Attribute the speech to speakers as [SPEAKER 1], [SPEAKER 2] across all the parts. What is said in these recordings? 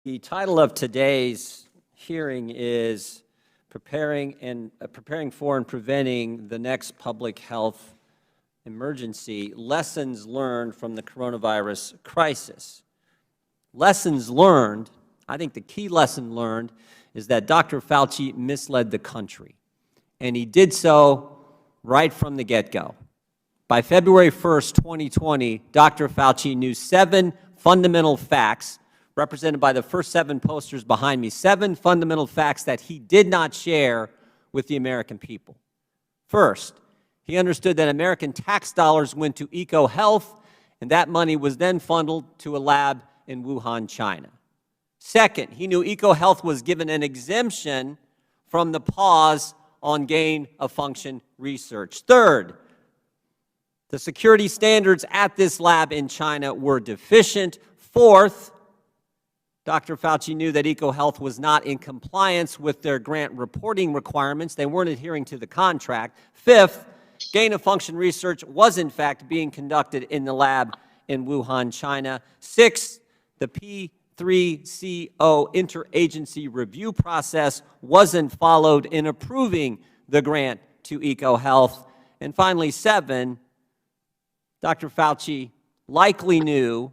[SPEAKER 1] The title of today's hearing is Preparing for and Preventing the Next Public Health Emergency, Lessons Learned from the Coronavirus Crisis. Lessons learned, I think the key lesson learned is that Dr. Fauci misled the country, and he did so right from the get-go. By February 1st, 2020, Dr. Fauci knew 7 fundamental facts represented by the first 7 posters behind me, 7 fundamental facts that he did not share with the American people. First, he understood that American tax dollars went to EcoHealth, and that money was then funneled to a lab in Wuhan, China. Second, he knew EcoHealth was given an exemption from the pause on gain-of-function research. Third, the security standards at this lab in China were deficient. Fourth, Dr. Fauci knew that EcoHealth was not in compliance with their grant reporting requirements. They weren't adhering to the contract. Fifth, gain-of-function research was in fact being conducted in the lab in Wuhan, China. Sixth, the P3CO interagency review process wasn't followed in approving the grant to EcoHealth. And finally, 7, Dr. Fauci likely knew,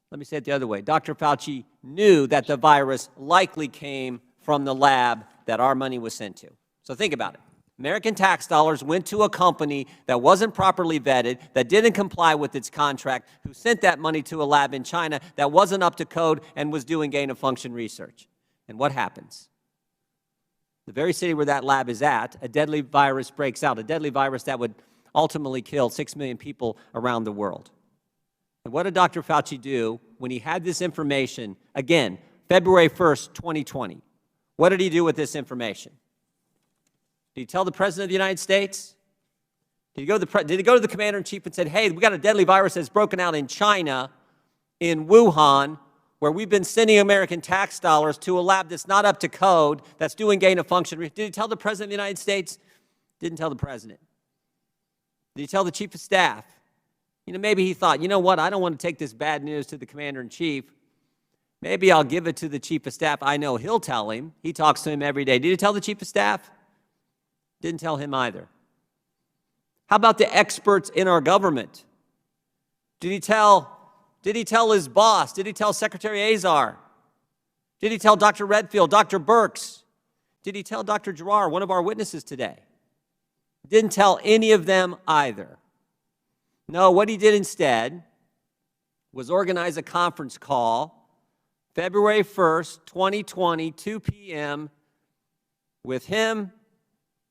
[SPEAKER 1] let me say it the other way, Dr. Fauci knew that the virus likely came from the lab that our money was sent to. So think about it. American tax dollars went to a company that wasn't properly vetted, that didn't comply with its contract, who sent that money to a lab in China that wasn't up to code and was doing gain-of-function research. And what happens? The very city where that lab is at, a deadly virus breaks out, a deadly virus that would ultimately kill 6 million people around the world. And what did Dr. Fauci do when he had this information, again, February 1st, 2020? What did he do with this information? Did he tell the President of the United States? Did he go to the Commander-in-Chief and said, hey, we got a deadly virus that's broken out in China, in Wuhan, where we've been sending American tax dollars to a lab that's not up to code, that's doing gain-of-function? Did he tell the President of the United States? Didn't tell the President. Did he tell the Chief of Staff? You know, maybe he thought, you know what, I don't want to take this bad news to the Commander-in-Chief. Maybe I'll give it to the Chief of Staff. I know he'll tell him. He talks to him every day. Did he tell the Chief of Staff? Didn't tell him either. How about the experts in our government? Did he tell his boss? Did he tell Secretary Azar? Did he tell Dr. Redfield, Dr. Birx? Did he tell Dr. Giroir, one of our witnesses today? Didn't tell any of them either. No, what he did instead was organize a conference call February 1st, 2020, 2 p.m. with him,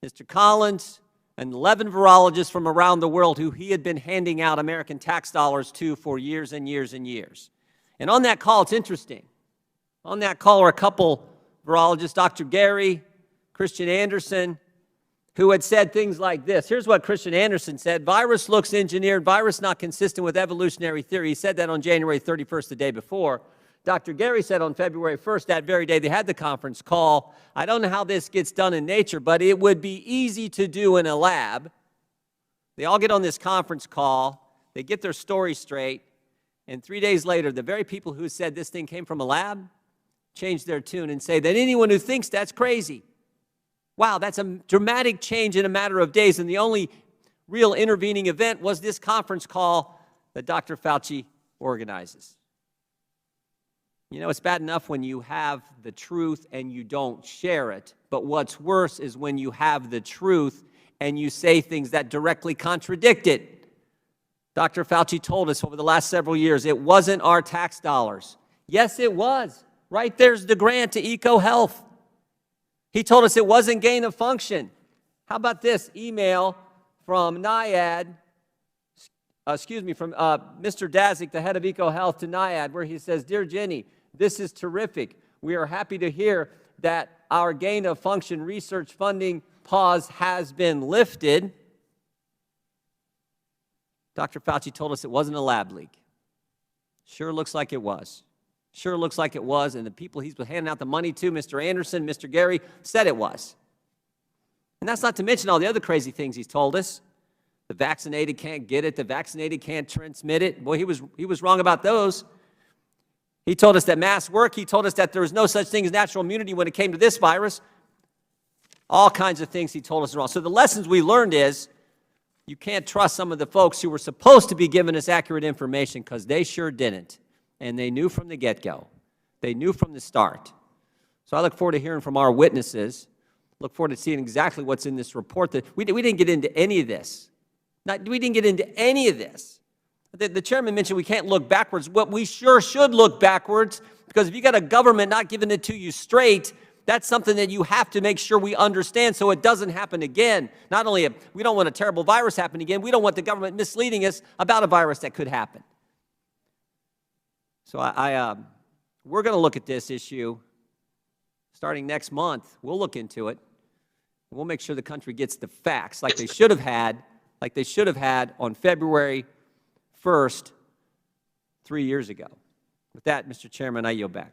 [SPEAKER 1] Mr. Collins, and 11 virologists from around the world who he had been handing out American tax dollars to for years and years and years. And on that call, it's interesting. On that call are a couple virologists, Dr. Gary, Christian Anderson, who had said things like this. Here's what Christian Anderson said: virus looks engineered, virus not consistent with evolutionary theory. He said that on January 31st, the day before. Dr. Gary said on February 1st, that very day they had the conference call, I don't know how this gets done in nature, but it would be easy to do in a lab. They all get on this conference call, they get their story straight, and 3 days later, the very people who said this thing came from a lab change their tune and say that anyone who thinks that's crazy. Wow, that's a dramatic change in a matter of days, and the only real intervening event was this conference call that Dr. Fauci organizes. You know, it's bad enough when you have the truth and you don't share it, but what's worse is when you have the truth and you say things that directly contradict it. Dr. Fauci told us over the last several years it wasn't our tax dollars. Yes, it was. Right there's the grant to EcoHealth. He told us it wasn't gain of function. How about this email from NIAID, from Mr. Daszak, the head of EcoHealth, to NIAID, where he says, Dear Jenny, this is terrific. We are happy to hear that our gain of function research funding pause has been lifted. Dr. Fauci told us it wasn't a lab leak. Sure looks like it was. Sure looks like it was, and the people he's been handing out the money to, Mr. Anderson, Mr. Gary, said it was. And that's not to mention all the other crazy things he's told us. The vaccinated can't get it. The vaccinated can't transmit it. Boy, he was wrong about those. He told us that masks work. He told us that there was no such thing as natural immunity when it came to this virus. All kinds of things he told us wrong. So the lessons we learned is you can't trust some of the folks who were supposed to be giving us accurate information, because they sure didn't. And they knew from the get-go. They knew from the start. So I look forward to hearing from our witnesses. Look forward to seeing exactly what's in this report. That we didn't get into any of this. We didn't get into any of this. The chairman mentioned we can't look backwards. What we sure should look backwards, because if you got a government not giving it to you straight, that's something that you have to make sure we understand so it doesn't happen again. Not only we don't want a terrible virus happen again, we don't want the government misleading us about a virus that could happen. So we're going to look at this issue starting next month. We'll look into it. And we'll make sure the country gets the facts like they should have had on February 1st, 3 years ago. With that, Mr. Chairman, I yield back.